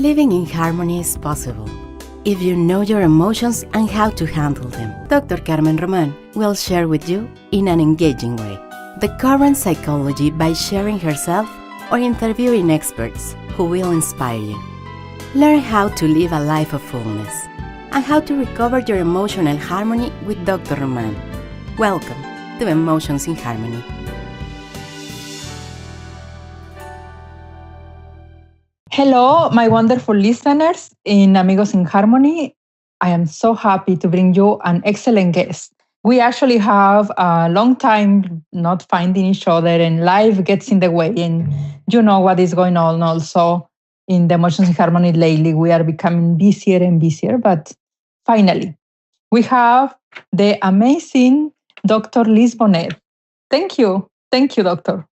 Living in harmony is possible if you know your emotions and how to handle them. Dr. Carmen Roman will share with you in an engaging way the current psychology by sharing herself or interviewing experts who will inspire you. Learn how to live a life of fullness and how to recover your emotional harmony with Dr. Roman. Welcome to Emotions in Harmony. Hello, my wonderful listeners in Amigos in Harmony. I am so happy to bring you an excellent guest. We actually have a long time not finding each other, and life gets in the way, and you know what is going on also in the Emotions in Harmony lately. We are becoming busier and busier, but finally, we have the amazing Dr. Liz Bonet. Thank you, Doctor.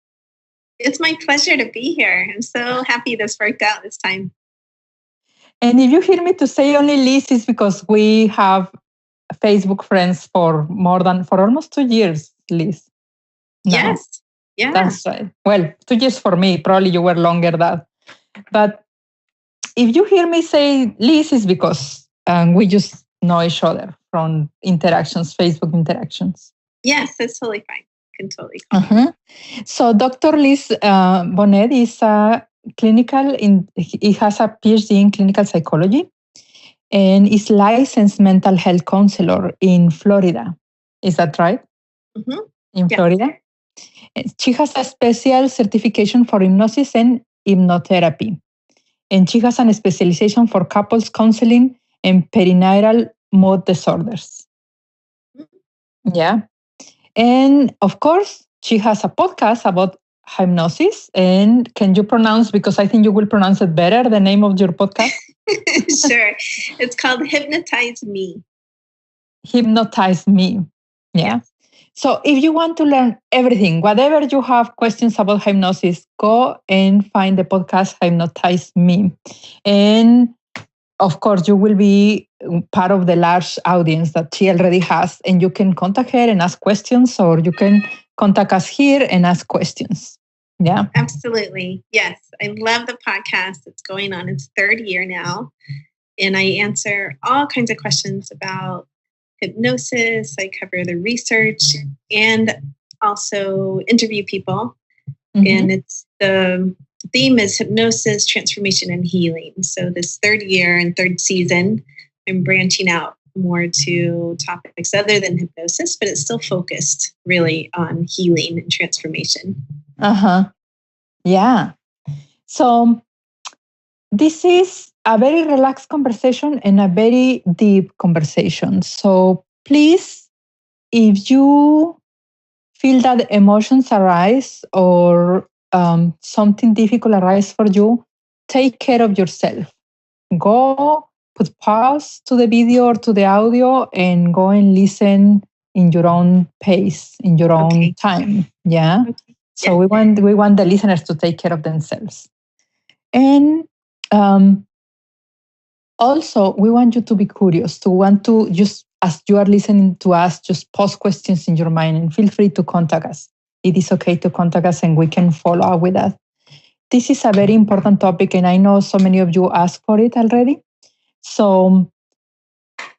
It's my pleasure to be here. I'm so happy this worked out this time. And if you hear me to say only Liz, it's because we have Facebook friends for almost 2 years, Liz. No. Yes. Yeah. That's right. Well, 2 years for me. Probably you were longer than that. But if you hear me say Liz, it's because we just know each other from interactions, Facebook interactions. Yes, that's totally fine. Totally. So Dr. Liz Bonet is he has a Ph.D. in clinical psychology and is licensed mental health counselor in Florida. Is that right? Mm-hmm. In Florida? She has a special certification for hypnosis and hypnotherapy. And she has a specialization for couples counseling and perinatal mood disorders. Mm-hmm. Yeah. And of course, she has a podcast about hypnosis. And can you pronounce, because I think you will pronounce it better, the name of your podcast? Sure. It's called Hypnotize Me. Hypnotize Me. Yeah. So if you want to learn everything, whatever you have questions about hypnosis, go and find the podcast Hypnotize Me. And of course, you will be part of the large audience that she already has, and you can contact her and ask questions, or you can contact us here and ask questions. Yeah. Absolutely. Yes. I love the podcast. It's going on its third year now. And I answer all kinds of questions about hypnosis. I cover the research and also interview people. Mm-hmm. And it's the theme is hypnosis, transformation, and healing. So this third year and third season, I'm branching out more to topics other than hypnosis, but it's still focused really on healing and transformation. Yeah. So this is a very relaxed conversation and a very deep conversation. So please, if you feel that emotions arise or something difficult arise for you, take care of yourself. Go put pause to the video or to the audio and go and listen in your own pace, in your own time. Yeah. Okay. So we want the listeners to take care of themselves. And also we want you to be curious, to want to just, as you are listening to us, just pose questions in your mind and feel free to contact us. It is okay to contact us and we can follow up with that. This is a very important topic and I know so many of you asked for it already. So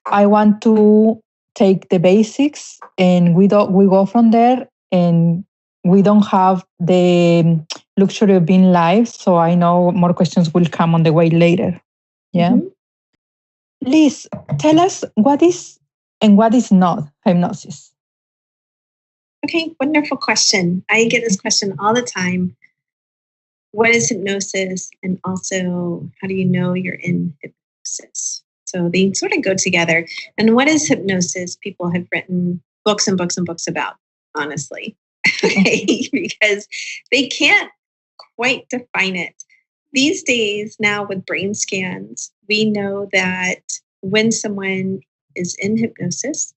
I want to take the basics and we go from there, and we don't have the luxury of being live. So I know more questions will come on the way later. Yeah. Mm-hmm. Liz, tell us what is and what is not hypnosis. Okay, wonderful question. I get this question all the time. What is hypnosis? And also, how do you know you're in hypnosis? So they sort of go together. And what is hypnosis? People have written books and books and books about, honestly, because they can't quite define it. These days now with brain scans, we know that when someone is in hypnosis,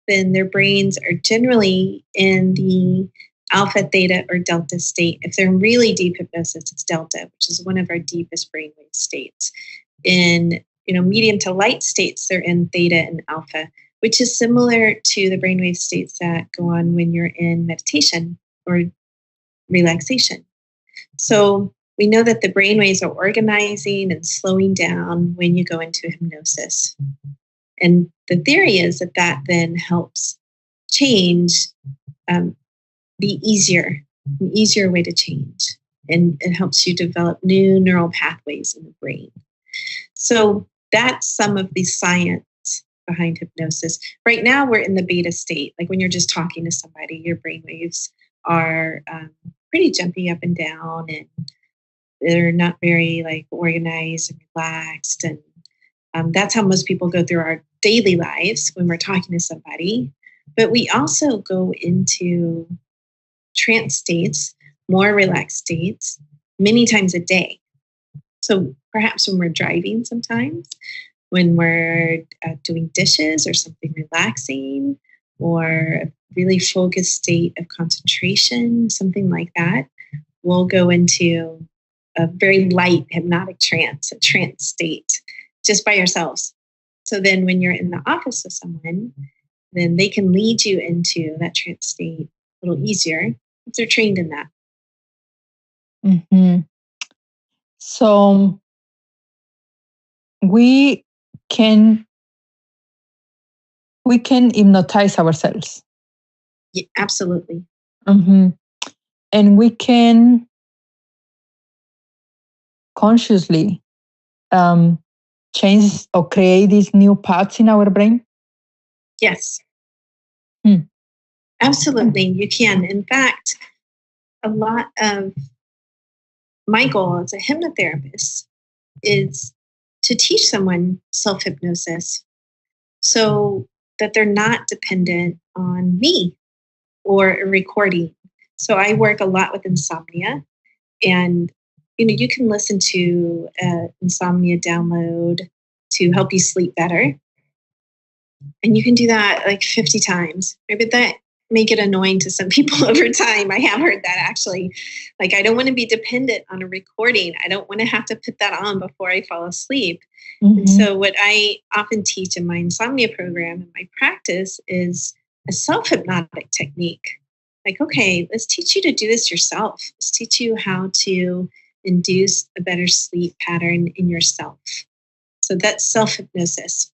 then their brains are generally in the alpha, theta, or delta state. If they're in really deep hypnosis, it's delta, which is one of our deepest brainwave states. In medium to light states, they're in theta and alpha, which is similar to the brainwave states that go on when you're in meditation or relaxation. So we know that the brain waves are organizing and slowing down when you go into hypnosis. And the theory is that that then helps change be easier, an easier way to change. And it helps you develop new neural pathways in the brain. So that's some of the science behind hypnosis. Right now, we're in the beta state. Like when you're just talking to somebody, your brain waves are pretty jumpy up and down, and they're not very like organized and relaxed. And that's how most people go through our daily lives when we're talking to somebody. But we also go into trance states, more relaxed states, many times a day. So perhaps when we're driving sometimes, when we're doing dishes or something relaxing, or a really focused state of concentration, something like that, we'll go into a very light hypnotic trance, a trance state, just by yourselves. So then when you're in the office with someone, then they can lead you into that trance state a little easier if they're trained in that. Mm-hmm. So we can hypnotize ourselves. Yeah, absolutely. Mm-hmm. And we can consciously change or create these new paths in our brain. Yes. Hmm. Absolutely, you can. In fact, a lot of my goal as a hypnotherapist is to teach someone self-hypnosis so that they're not dependent on me or a recording. So I work a lot with insomnia, and you can listen to an insomnia download to help you sleep better. And you can do that like 50 times. Maybe that make it annoying to some people over time. I have heard that actually. Like, I don't want to be dependent on a recording. I don't want to have to put that on before I fall asleep. Mm-hmm. And so what I often teach in my insomnia program and my practice is a self-hypnotic technique. Like, okay, let's teach you to do this yourself. Let's teach you how to induce a better sleep pattern in yourself. So that's self-hypnosis.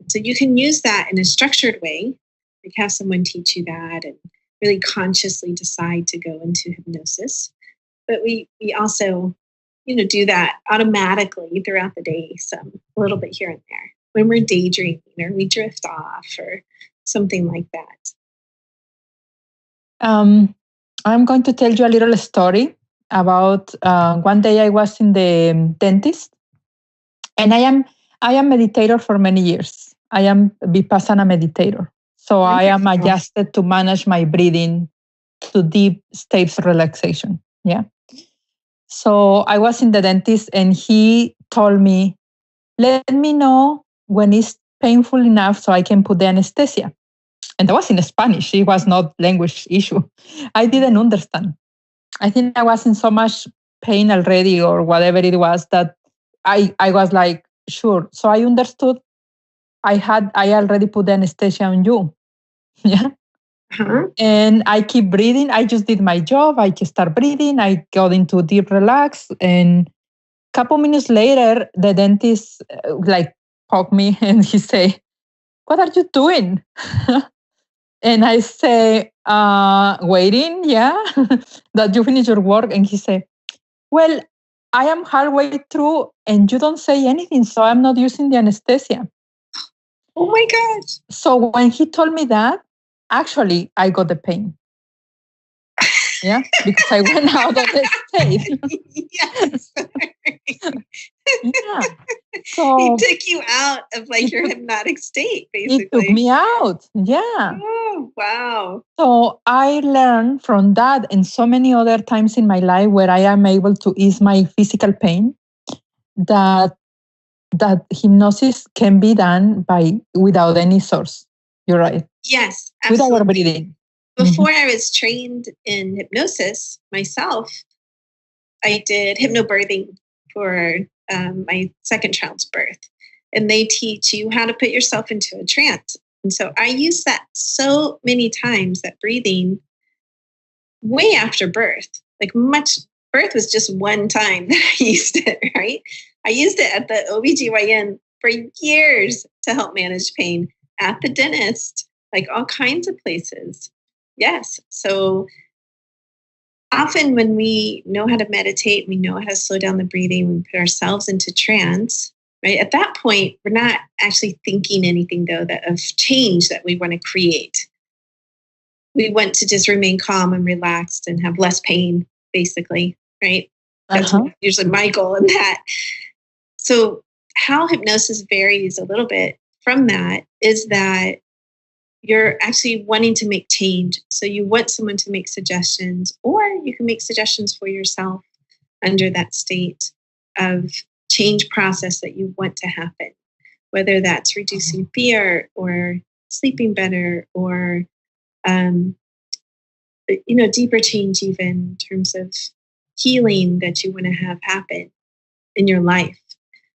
So you can use that in a structured way, like have someone teach you that and really consciously decide to go into hypnosis. But we also, do that automatically throughout the day, a little bit here and there, when we're daydreaming or we drift off or something like that. I'm going to tell you a little story about one day I was in the dentist, and I am meditator for many years. I am Vipassana meditator. So I am adjusted to manage my breathing to deep states of relaxation. Yeah. So I was in the dentist and he told me, let me know when it's painful enough so I can put the anesthesia. And that was in Spanish. It was not language issue. I didn't understand. I think I was in so much pain already or whatever it was that I was like, sure. So I understood I already put the anesthesia on you. Yeah. Uh-huh. And I keep breathing. I just did my job. I just start breathing. I got into deep relax. And a couple minutes later, the dentist poked me and he say, what are you doing? And I say, waiting, yeah, that you finish your work. And he say, well, I am halfway through and you don't say anything, so I'm not using the anesthesia. Oh my gosh. So when he told me that, actually, I got the pain. Yeah, because I went out of the state. Yes. Yeah. So he took you out of your hypnotic state, basically. He took me out. Yeah. Oh, wow. So I learned from that and so many other times in my life where I am able to ease my physical pain that hypnosis can be done without any source. You're right. Yes, absolutely. Without breathing. Before I was trained in hypnosis myself, I did hypnobirthing for my second child's birth. And they teach you how to put yourself into a trance. And so I used that so many times, that breathing, way after birth, much birth was just one time that I used it, right? I used it at the OBGYN for years to help manage pain, at the dentist, like all kinds of places. Yes. So often when we know how to meditate, we know how to slow down the breathing, we put ourselves into trance, right? At that point, we're not actually thinking anything, though, of change that we want to create. We want to just remain calm and relaxed and have less pain, basically, right? That's usually my goal in that. So how hypnosis varies a little bit from that is that you're actually wanting to make change. So you want someone to make suggestions, or you can make suggestions for yourself under that state of change process that you want to happen, whether that's reducing fear or sleeping better or, deeper change even in terms of healing that you want to have happen in your life.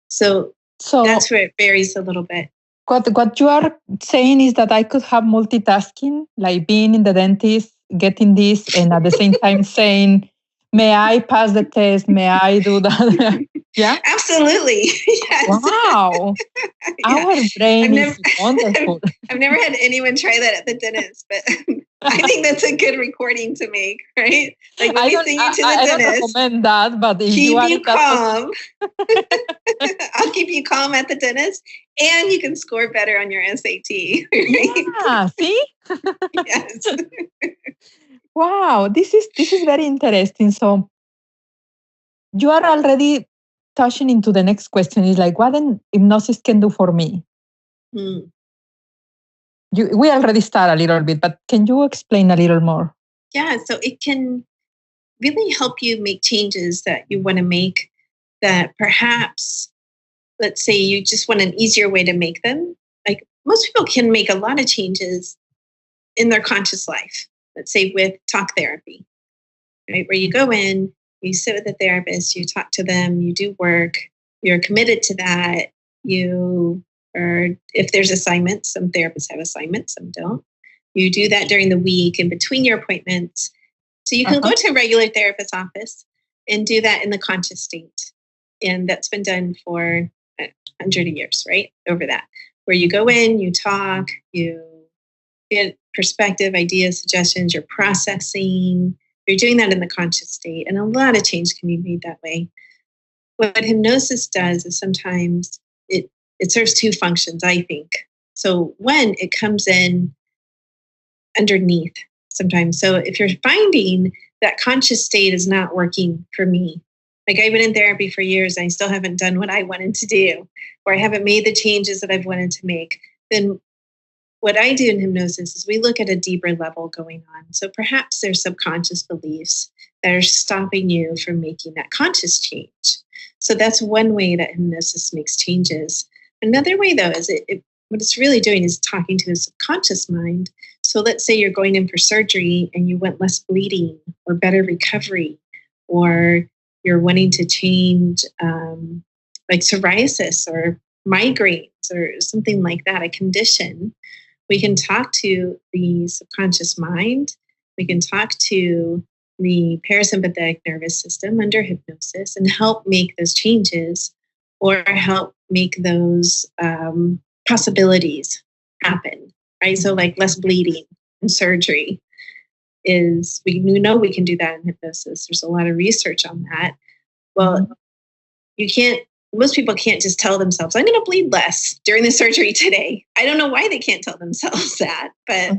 So that's where it varies a little bit. What you are saying is that I could have multitasking, like being in the dentist, getting this, and at the same time saying, may I pass the test? May I do that? Yeah? Absolutely. Yes. Wow. Our brain is wonderful. I've never had anyone try that at the dentist, but I think that's a good recording to make, right? Like when we send you to the dentist. I don't recommend that, but if keep you calm. I'll keep you calm at the dentist, and you can score better on your SAT. Right? Yeah, see? Yes. Wow, this is very interesting. So you are already touching into the next question. Is like, what an hypnosis can do for me? We already start a little bit, but can you explain a little more? Yeah, so it can really help you make changes that you want to make, that perhaps, let's say you just want an easier way to make them. Like most people can make a lot of changes in their conscious life, let's say with talk therapy, right? Where you go in, you sit with a therapist, you talk to them, you do work, you're committed to that. Or if there's assignments, some therapists have assignments, some don't. You do that during the week and between your appointments. So you can go to a regular therapist's office and do that in the conscious state. And that's been done for 100 years, right? Over that, where you go in, you talk, you get perspective, ideas, suggestions, you're processing. You're doing that in the conscious state. And a lot of change can be made that way. What hypnosis does is sometimes it serves two functions, I think. So one, it comes in underneath sometimes. So if you're finding that conscious state is not working for me, like I've been in therapy for years and I still haven't done what I wanted to do, or I haven't made the changes that I've wanted to make, then what I do in hypnosis is we look at a deeper level going on. So perhaps there's subconscious beliefs that are stopping you from making that conscious change. So that's one way that hypnosis makes changes. Another way, though, is what it's really doing is talking to the subconscious mind. So let's say you're going in for surgery and you want less bleeding or better recovery, or you're wanting to change like psoriasis or migraines or something like that, a condition. We can talk to the subconscious mind. We can talk to the parasympathetic nervous system under hypnosis and help make those changes or help make those possibilities happen, right? So like less bleeding and surgery we know we can do that in hypnosis. There's a lot of research on that. Well, most people can't just tell themselves, I'm going to bleed less during the surgery today. I don't know why they can't tell themselves that, but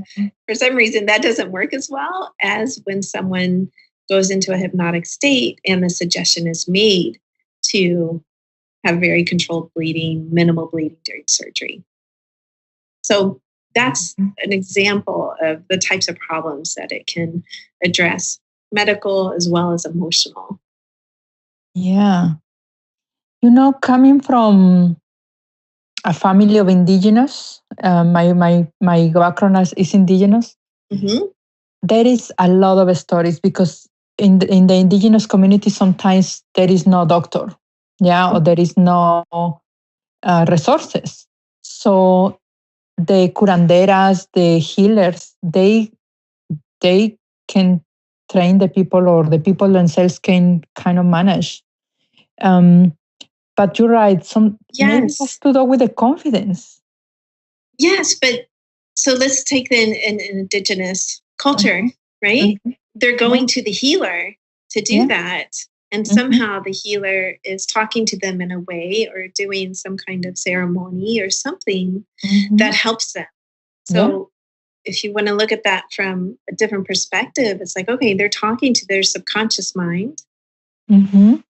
for some reason that doesn't work as well as when someone goes into a hypnotic state and the suggestion is made to have very controlled bleeding, minimal bleeding during surgery. So that's an example of the types of problems that it can address, medical as well as emotional. Yeah. Coming from a family of indigenous, my background is indigenous. Mm-hmm. There is a lot of stories because in the indigenous community, sometimes there is no doctor, or there is no resources. So the curanderas, the healers, they can train the people or the people themselves can kind of manage. But you're right. Maybe it has to do with the confidence. Yes, but so let's take an indigenous culture, right? They're going to the healer to do that. And somehow the healer is talking to them in a way or doing some kind of ceremony or something that helps them. So if you want to look at that from a different perspective, it's like, okay, they're talking to their subconscious mind and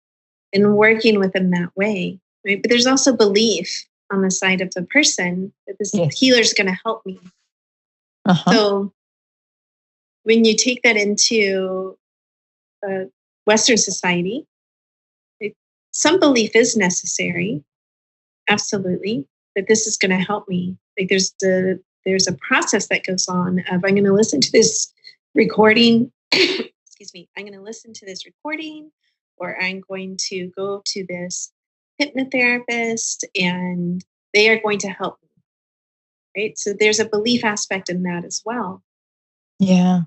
working with them that way, right? But there's also belief on the side of the person that this healer is going to help me. So when you take that into Western society, some belief is necessary, absolutely, that this is going to help me. Like there's a process that goes on of I'm going to listen to this recording. Excuse me. I'm going to listen to this recording, or I'm going to go to this hypnotherapist, and they are going to help me. Right. So there's a belief aspect in that as well. Yeah.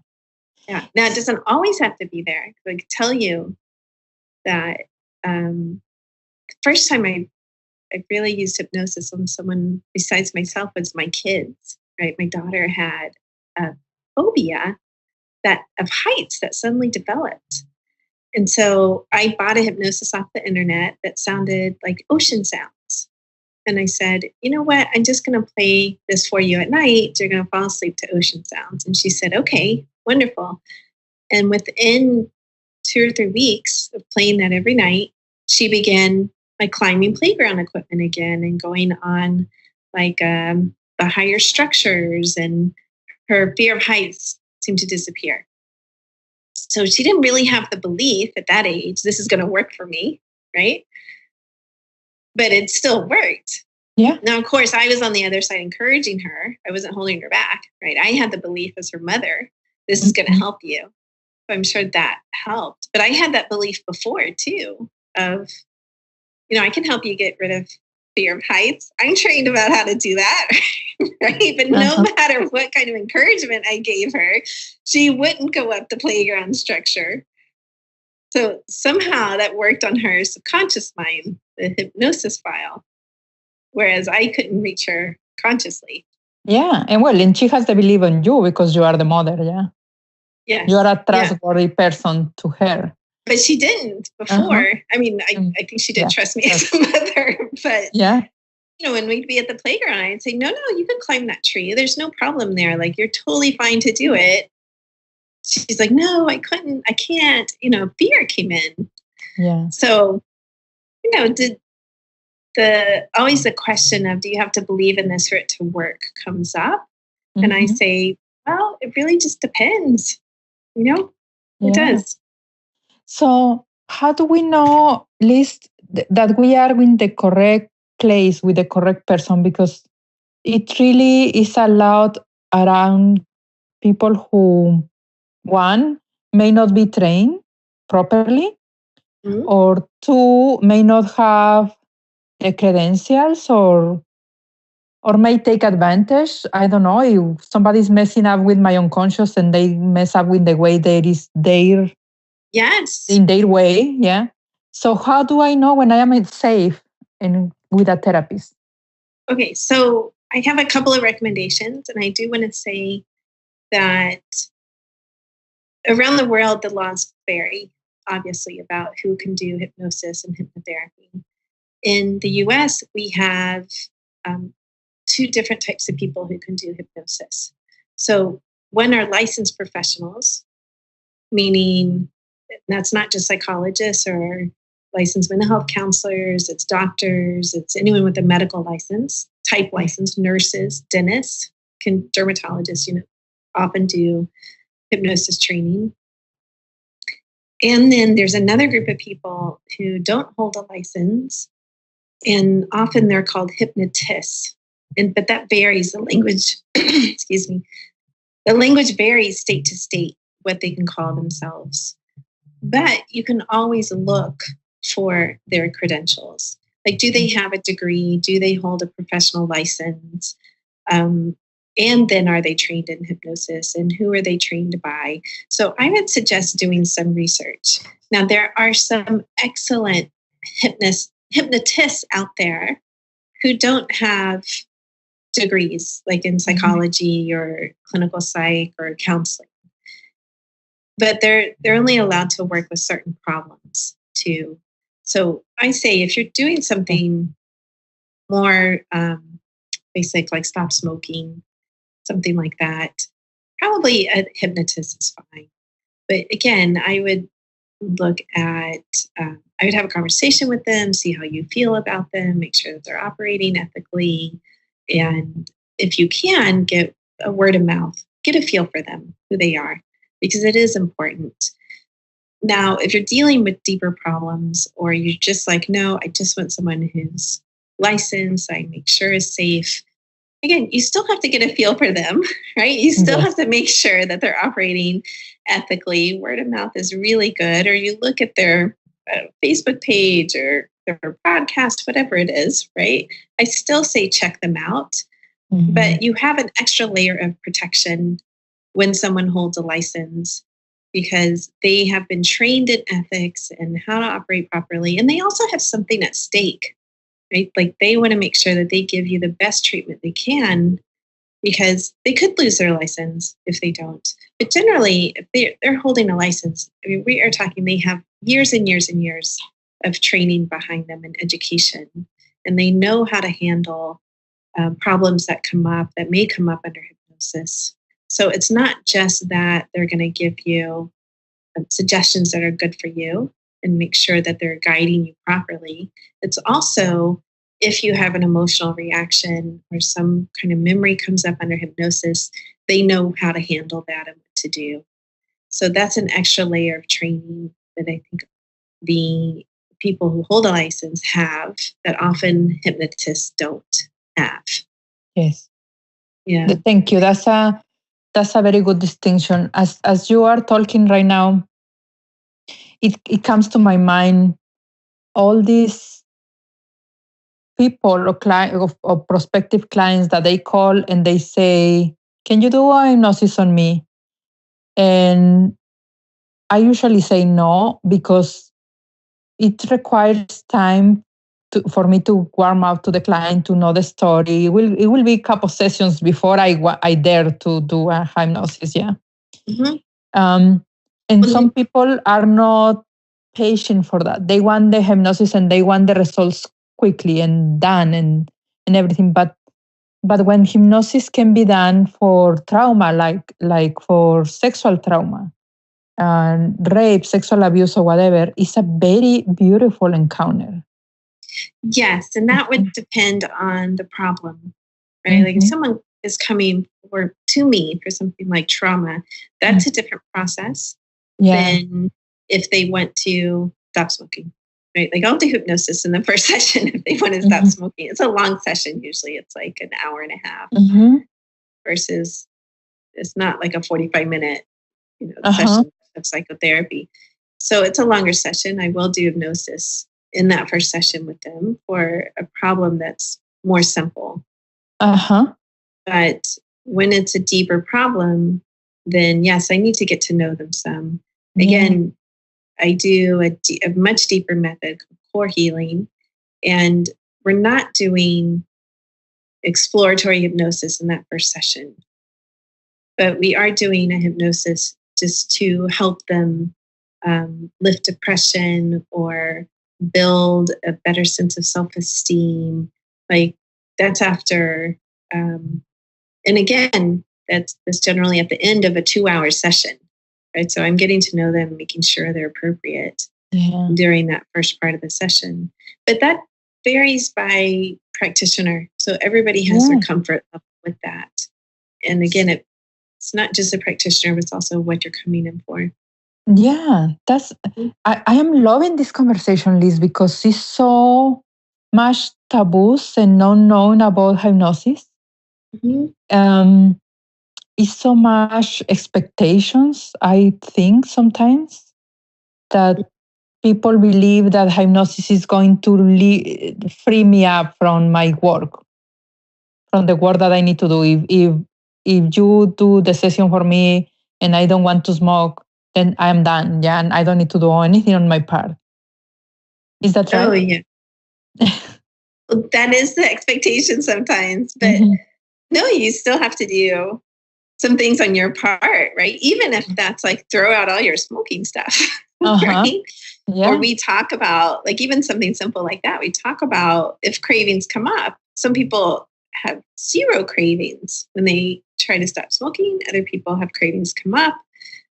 Yeah. Now it doesn't always have to be there. I can tell you that first time I really used hypnosis on someone besides myself was my kids, right? My daughter had a phobia of heights that suddenly developed. And so I bought a hypnosis off the internet that sounded like ocean sounds. And I said, you know what? I'm just going to play this for you at night. You're going to fall asleep to ocean sounds. And she said, okay, wonderful. And within 2 or 3 weeks of playing that every night, she began like climbing playground equipment again and going on like the higher structures, and her fear of heights seemed to disappear. So she didn't really have the belief at that age, this is going to work for me, right? But it still worked. Yeah. Now, of course, I was on the other side encouraging her. I wasn't holding her back, right? I had the belief as her mother, this is going to help you. So I'm sure that helped. But I had that belief before too of, I can help you get rid of fear of heights. I'm trained about how to do that, right? But no matter what kind of encouragement I gave her, she wouldn't go up the playground structure. So somehow that worked on her subconscious mind, the hypnosis file, whereas I couldn't reach her consciously. Yeah. And she has the belief in you because you are the mother. Yeah. Yes. You are a trustworthy person to her. But she didn't before. I mean, I think she did trust me as a mother. But, when we'd be at the playground, I'd say, no, you can climb that tree. There's no problem there. Like, you're totally fine to do it. She's like, no, I couldn't. I can't. Fear came in. Yeah. So, always the question of, do you have to believe in this for it to work comes up? And I say, well, it really just depends. It does. So how do we know, at least, that we are in the correct place with the correct person? Because it really is allowed around people who, one, may not be trained properly, or two, may not have the credentials or may take advantage. I don't know, if somebody's messing up with my unconscious and they mess up with the way that is their in their way. Yeah. So how do I know when I am safe with a therapist? Okay. So I have a couple of recommendations, and I do want to say that around the world, the laws vary, obviously, about who can do hypnosis and hypnotherapy. In the US, we have 2 different types of people who can do hypnosis. So one are licensed professionals, meaning that's not just psychologists or licensed mental health counselors, it's doctors, it's anyone with a medical license, type license, nurses, dentists, dermatologists, often do hypnosis training. And then there's another group of people who don't hold a license, and often they're called hypnotists. But that varies. The language, excuse me, the language varies state to state what they can call themselves. But you can always look for their credentials. Like, do they have a degree? Do they hold a professional license? And then are they trained in hypnosis, and who are they trained by? So I would suggest doing some research. Now, there are some excellent hypnotists out there who don't have degrees like in psychology or clinical psych or counseling. But they're only allowed to work with certain problems too. So I say if you're doing something more basic, like stop smoking, something like that, probably a hypnotist is fine. But again, I would look at, I would have a conversation with them, see how you feel about them, make sure that they're operating ethically. And if you can, get a word of mouth, get a feel for them, who they are, because it is important. Now, if you're dealing with deeper problems, or you're just like, no, I just want someone who's licensed, I make sure is safe. Again, you still have to get a feel for them, right? You still have to make sure that they're operating ethically. Word of mouth is really good. Or you look at their Facebook page or their podcast, whatever it is, right? I still say check them out. But you have an extra layer of protection when someone holds a license, because they have been trained in ethics and how to operate properly. And they also have something at stake, right? Like they want to make sure that they give you the best treatment they can, because they could lose their license if they don't. But generally, if they're holding a license, I mean, we are talking, they have years and years and years of training behind them and education, and they know how to handle problems that may come up under hypnosis. So it's not just that they're going to give you suggestions that are good for you and make sure that they're guiding you properly. It's also, if you have an emotional reaction or some kind of memory comes up under hypnosis, they know how to handle that and what to do. So that's an extra layer of training that I think the people who hold a license have that often hypnotists don't have. Yes. Yeah. Thank you. That's a very good distinction. As you are talking right now, it comes to my mind all these people or prospective clients that they call and they say, "Can you do a hypnosis on me?" And I usually say no, because it requires time for me to warm up to the client, to know the story. It will be a couple sessions before I dare to do a hypnosis. Yeah. And some people are not patient for that. They want the hypnosis and they want the results quickly and done and everything. But when hypnosis can be done for trauma, like for sexual trauma, rape, sexual abuse, or whatever, it's a very beautiful encounter. Yes, and that would depend on the problem, right? Like if someone is coming to me for something like trauma, that's a different process than if they want to stop smoking, right? Like I'll do hypnosis in the first session if they want to stop smoking. It's a long session. Usually it's like an hour and a half versus it's not like a 45-minute session of psychotherapy. So it's a longer session. I will do hypnosis in that first session with them for a problem that's more simple. But when it's a deeper problem, then yes, I need to get to know them some. Again, I do a much deeper method called core healing, and we're not doing exploratory hypnosis in that first session, but we are doing a hypnosis just to help them lift depression or build a better sense of self-esteem. Like that's after, and again, that's generally at the end of a 2-hour session, right? So I'm getting to know them, making sure they're appropriate during that first part of the session. But that varies by practitioner. So everybody has their comfort level with that. And again, it's not just a practitioner, but it's also what you're coming in for. Yeah, I am loving this conversation, Liz, because it's so much taboos and unknown about hypnosis. It's so much expectations, I think, sometimes, that people believe that hypnosis is going to free me up from my work, from the work that I need to do. if you do the session for me and I don't want to smoke, then I'm done. Yeah. And I don't need to do anything on my part. Is that right? Oh, yeah. Well, that is the expectation sometimes, but no, you still have to do some things on your part, right? Even if that's like throw out all your smoking stuff, right? Yeah. Or we talk about like even something simple like that. We talk about if cravings come up. Some people have zero cravings when they try to stop smoking. Other people have cravings come up.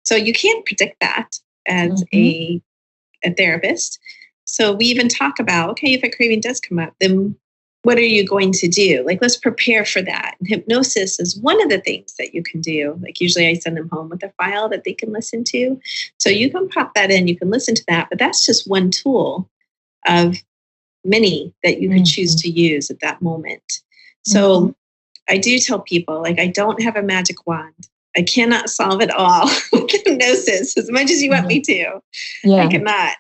So you can't predict that as a therapist. So we even talk about, okay, if a craving does come up, then what are you going to do? Like, let's prepare for that. And hypnosis is one of the things that you can do. Like usually I send them home with a file that they can listen to. So you can pop that in, you can listen to that, but that's just one tool of many that you could choose to use at that moment. So I do tell people, like, I don't have a magic wand. I cannot solve it all with hypnosis as much as you want me to. Yeah. I cannot.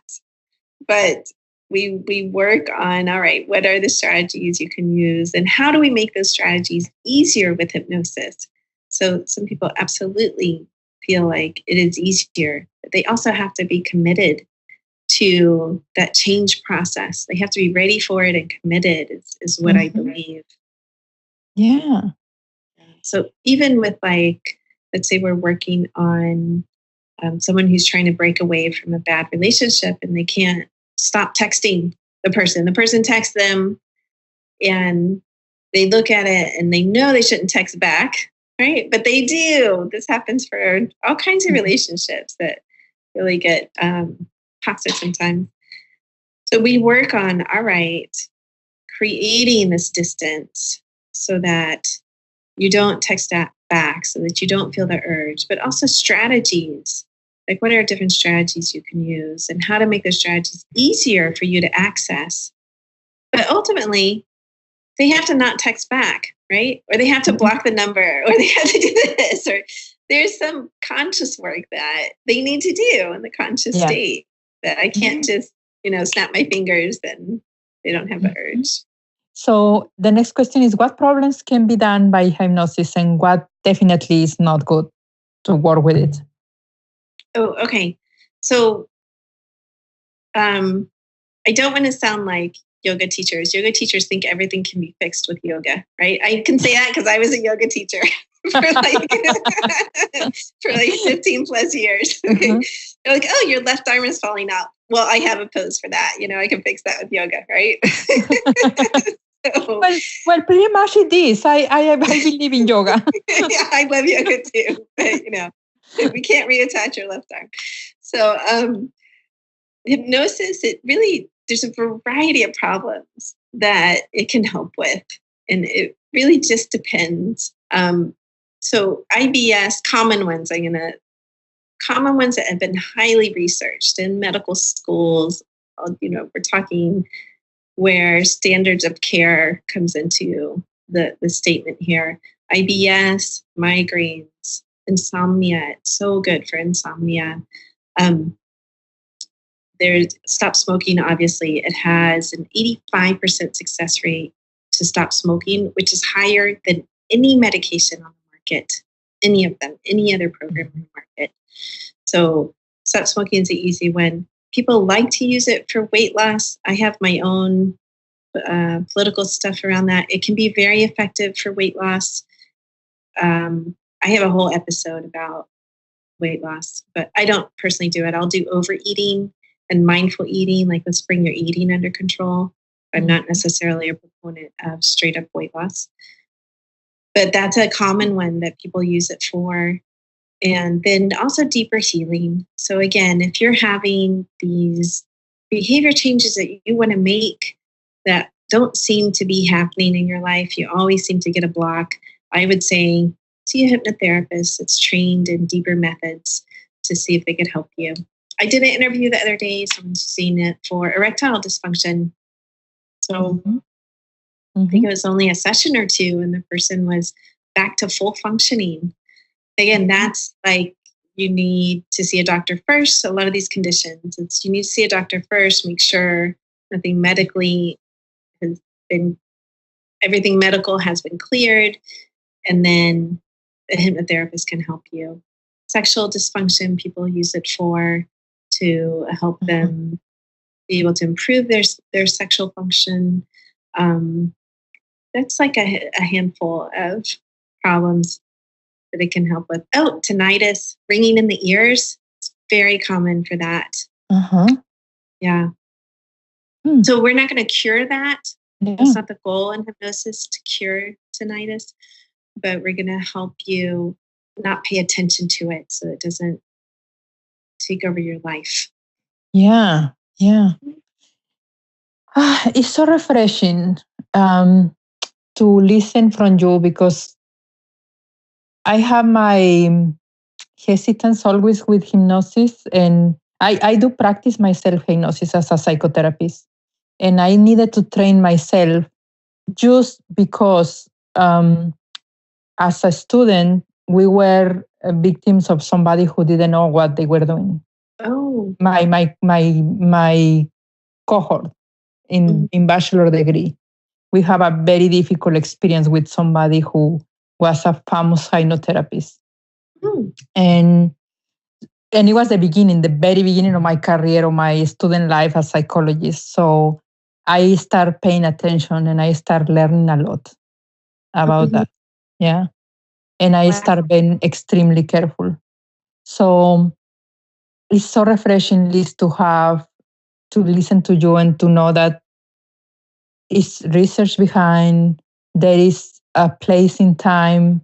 But we work on, all right, what are the strategies you can use and how do we make those strategies easier with hypnosis? So some people absolutely feel like it is easier, but they also have to be committed to that change process. They have to be ready for it and committed is what I believe. Yeah. So even with like, let's say we're working on someone who's trying to break away from a bad relationship and they can't stop texting the person. The person texts them and they look at it and they know they shouldn't text back, right? But they do. This happens for all kinds of relationships that really get toxic sometimes. So we work on, all right, creating this distance so that you don't text that back, so that you don't feel the urge, but also strategies. Like what are different strategies you can use and how to make those strategies easier for you to access. But ultimately, they have to not text back, right? Or they have to block the number, or they have to do this, or there's some conscious work that they need to do in the conscious state that I can't just, snap my fingers and they don't have the urge. So the next question is, what problems can be done by hypnosis and what definitely is not good to work with it? Oh, okay. So I don't want to sound like yoga teachers. Yoga teachers think everything can be fixed with yoga, right? I can say that because I was a yoga teacher for like 15 plus years. They're like, oh, your left arm is falling out. Well, I have a pose for that. I can fix that with yoga, right? Well, pretty much it is. I believe in yoga. Yeah, I love yoga too. But, we can't reattach your left arm. So hypnosis, there's a variety of problems that it can help with. And it really just depends. So IBS, common ones that have been highly researched in medical schools, we're talking where standards of care comes into the statement here. IBS, migraines, insomnia. It's so good for insomnia. There's stop smoking, obviously. It has an 85% success rate to stop smoking, which is higher than any medication on the market, any of them, any other program on the market. So stop smoking is an easy one. People like to use it for weight loss. I have my own political stuff around that. It can be very effective for weight loss. I have a whole episode about weight loss, but I don't personally do it. I'll do overeating and mindful eating, like let's bring your eating under control. I'm not necessarily a proponent of straight up weight loss, but that's a common one that people use it for. And then also deeper healing. So again, if you're having these behavior changes that you want to make that don't seem to be happening in your life, you always seem to get a block, I would say see a hypnotherapist that's trained in deeper methods to see if they could help you. I did an interview the other day, someone's using it for erectile dysfunction. So I think it was only a session or two and the person was back to full functioning. Again, that's like you need to see a doctor first. A lot of these conditions, you need to see a doctor first, make sure nothing medically has been, everything medical has been cleared. And then a hypnotherapist can help you. Sexual dysfunction, people use it for to help them be able to improve their sexual function. That's like a handful of problems that it can help with. Oh, tinnitus, ringing in the ears. It's very common for that. Yeah. So we're not going to cure that. Yeah. That's not the goal in hypnosis, to cure tinnitus, but we're going to help you not pay attention to it so it doesn't take over your life. Yeah. It's so refreshing to listen from you, because I have my hesitance always with hypnosis, and I do practice myself hypnosis as a psychotherapist, and I needed to train myself just because as a student, we were victims of somebody who didn't know what they were doing. Oh. My cohort in bachelor degree, we have a very difficult experience with somebody who was a famous hypnotherapist. And it was the very beginning of my career, of my student life as psychologist. So I started paying attention and I started learning a lot about that. Yeah. And I started being extremely careful. So it's so refreshing, Liz, to listen to you and to know that it's research behind, there is a place in time.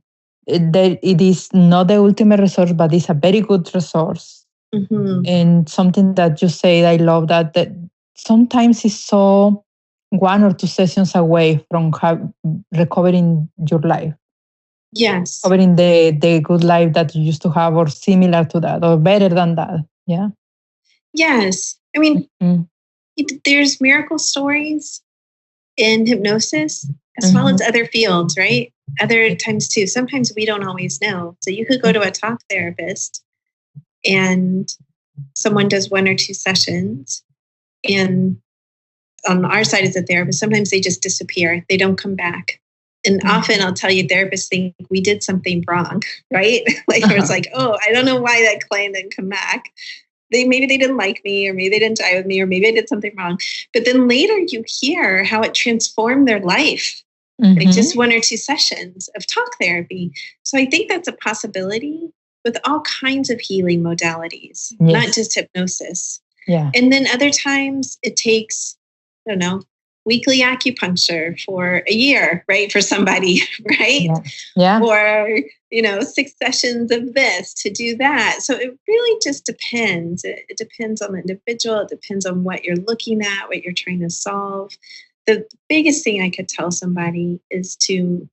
It is not the ultimate resource, but it's a very good resource. And something that you said, I love that sometimes it's so 1 or 2 sessions away from recovering your life. Yes. Recovering the good life that you used to have, or similar to that, or better than that. Yeah. Yes. I mean, there's miracle stories in hypnosis as well as other fields, right? Other times too. Sometimes we don't always know. So you could go to a talk therapist and someone does 1 or 2 sessions, and on our side as a therapist, sometimes they just disappear. They don't come back. And often I'll tell you, therapists think we did something wrong, right? Like it's like, oh, I don't know why that client didn't come back. Maybe they didn't like me, or maybe they didn't jive with me, or maybe I did something wrong. But then later you hear how it transformed their life. Like just 1 or 2 sessions of talk therapy. So I think that's a possibility with all kinds of healing modalities, not just hypnosis. Yeah. And then other times it takes, I don't know, weekly acupuncture for a year, right? For somebody, right? Yeah. Or, 6 sessions of this to do that. So it really just depends. It depends on the individual. It depends on what you're looking at, what you're trying to solve. The biggest thing I could tell somebody is to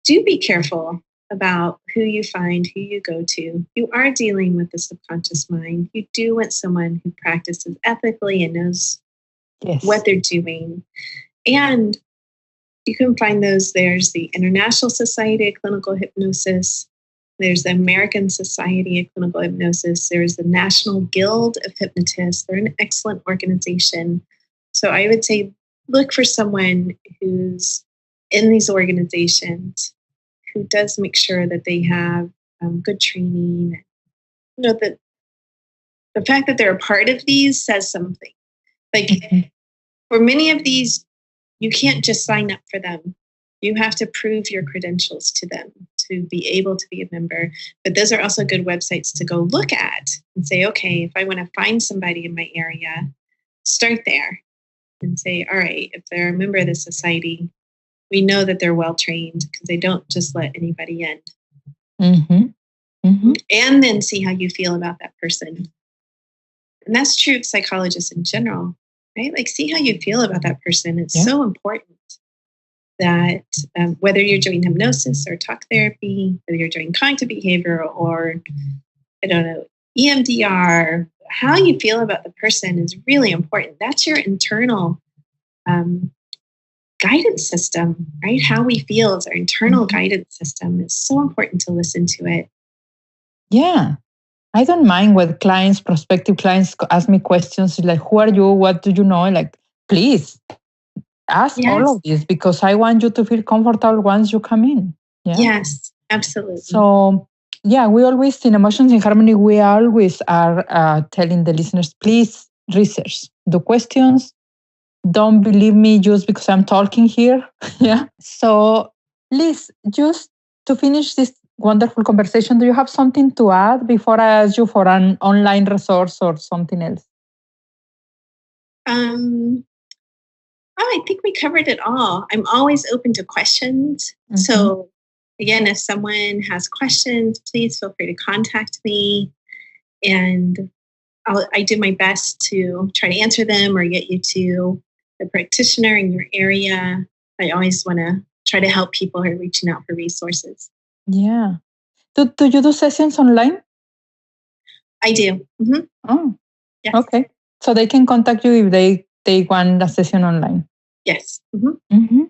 be careful about who you find, who you go to. You are dealing with the subconscious mind. You do want someone who practices ethically and knows what they're doing. And you can find those. There's the International Society of Clinical Hypnosis. There's the American Society of Clinical Hypnosis. There's the National Guild of Hypnotists. They're an excellent organization. So I would say look for someone who's in these organizations, who does make sure that they have good training. That the fact that they're a part of these says something. Like for many of these, you can't just sign up for them. You have to prove your credentials to them to be able to be a member. But those are also good websites to go look at and say, okay, if I want to find somebody in my area, start there and say, all right, if they're a member of the society, we know that they're well-trained because they don't just let anybody in. And then see how you feel about that person. And that's true of psychologists in general, right? Like, see how you feel about that person. It's so important that whether you're doing hypnosis or talk therapy, whether you're doing cognitive behavior or, I don't know, EMDR, how you feel about the person is really important. That's your internal guidance system, right? How we feel is our internal guidance system. It's so important to listen to it. Yeah. I don't mind when prospective clients ask me questions like, who are you? What do you know? Like, please ask all of this, because I want you to feel comfortable once you come in. Yeah. Yes. Absolutely. So, yeah, we always, in Emotions in Harmony, we always are telling the listeners, please research the questions. Don't believe me just because I'm talking here. Yeah. So, Liz, just to finish this wonderful conversation, do you have something to add before I ask you for an online resource or something else? I think we covered it all. I'm always open to questions. Mm-hmm. So, again, if someone has questions, please feel free to contact me. And I do my best to try to answer them or get you to the practitioner in your area. I always want to try to help people who are reaching out for resources. Yeah. Do you do sessions online? I do. Mm-hmm. Oh, yes. Okay. So they can contact you if they want a session online. Yes. Mm-hmm. Mm-hmm.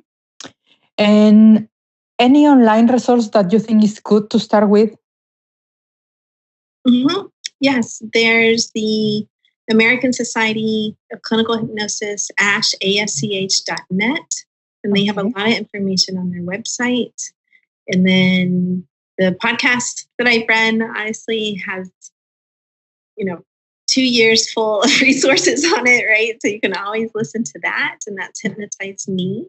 And any online resource that you think is good to start with? Mm-hmm. Yes, there's the American Society of Clinical Hypnosis, asch.net, and they have a lot of information on their website. And then the podcast that I run, honestly, has 2 years full of resources on it, right? So you can always listen to that, and that's Hypnotize Me.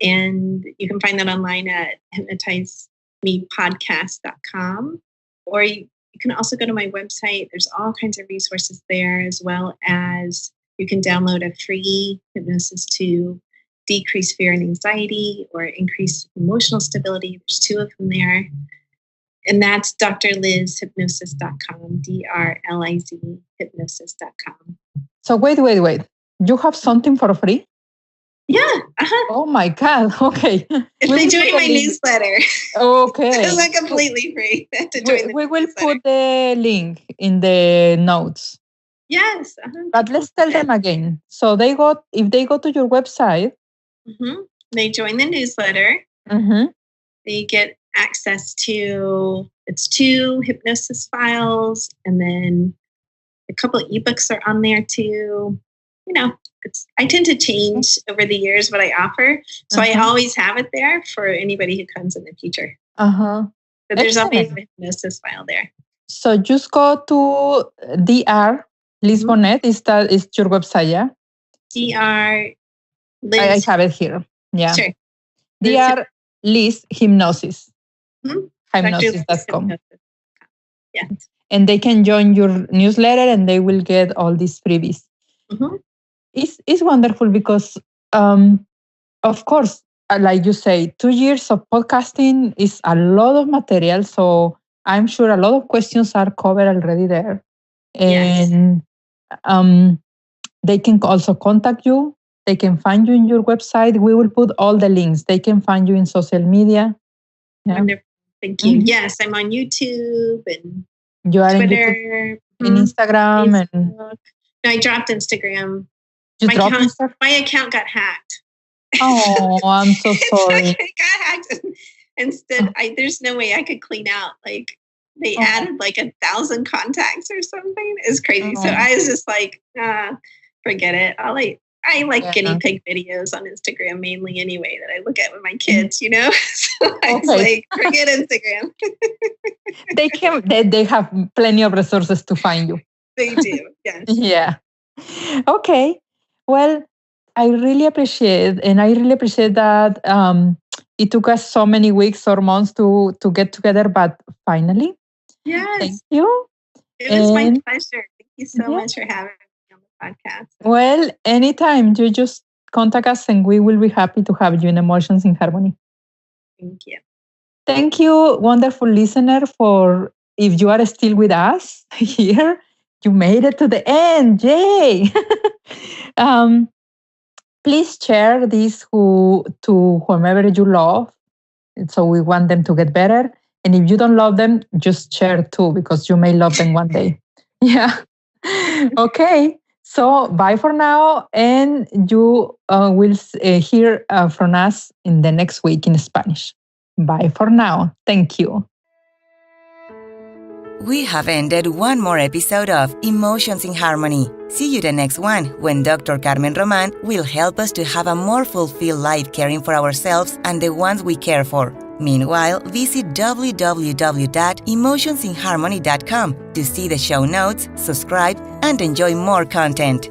And you can find that online at hypnotizemepodcast.com, or you can also go to my website. There's all kinds of resources there, as well as you can download a free hypnosis to decrease fear and anxiety or increase emotional stability. There's 2 of them there. And that's drlizhypnosis.com, DRLIZ hypnosis.com. So wait. You have something for free? Yeah. Uh-huh. Oh my God. Okay. If they join my newsletter. Okay. It's not completely free to join we will put the link in the notes. Yes. Uh-huh. But let's tell them again. So if they go to your website. Mm-hmm. They join the newsletter. Mm-hmm. They get access to, it's 2 hypnosis files, and then a couple of ebooks are on there too. I tend to change over the years what I offer. So I always have it there for anybody who comes in the future. Uh-huh. But there's always a hypnosis file there. So just go to Dr. Liz Bonet. Is your website, yeah? Dr. Liz. I have it here. Yeah. Sure. Dr. Liz Hypnosis. Mm-hmm. Hypnosis.com. Yeah. And they can join your newsletter and they will get all these freebies. Mm-hmm. It's wonderful because, of course, like you say, 2 years of podcasting is a lot of material. So I'm sure a lot of questions are covered already there. And they can also contact you. They can find you in your website. We will put all the links. They can find you in social media. Yeah. Wonderful. Thank you. Mm-hmm. Yes, I'm on YouTube and you are Twitter, and Instagram, Facebook. And no, I dropped Instagram. My account got hacked. Oh, I'm so sorry. It got hacked. Instead, there's no way I could clean out. Like they added like 1,000 contacts or something. It's crazy. So I was just like, forget it. I like guinea pig videos on Instagram mainly anyway that I look at with my kids, So I was like, forget Instagram. They have plenty of resources to find you. They do, yes. Yeah. Okay. Well, I really appreciate that it took us so many weeks or months to get together, but finally. Yes. Thank you. It was my pleasure. Thank you so much for having me on the podcast. Well, anytime. You just contact us and we will be happy to have you in Emotions in Harmony. Thank you. Thank you, wonderful listener, for if you are still with us here, you made it to the end. Yay! Please share this to whomever you love. So we want them to get better. And if you don't love them, just share too, because you may love them one day. Yeah. Okay. So bye for now. And you will hear from us in the next week in Spanish. Bye for now. Thank you. We have ended one more episode of Emotions in Harmony. See you the next one, when Dr. Carmen Roman will help us to have a more fulfilled life caring for ourselves and the ones we care for. Meanwhile, visit www.emotionsinharmony.com to see the show notes, subscribe, and enjoy more content.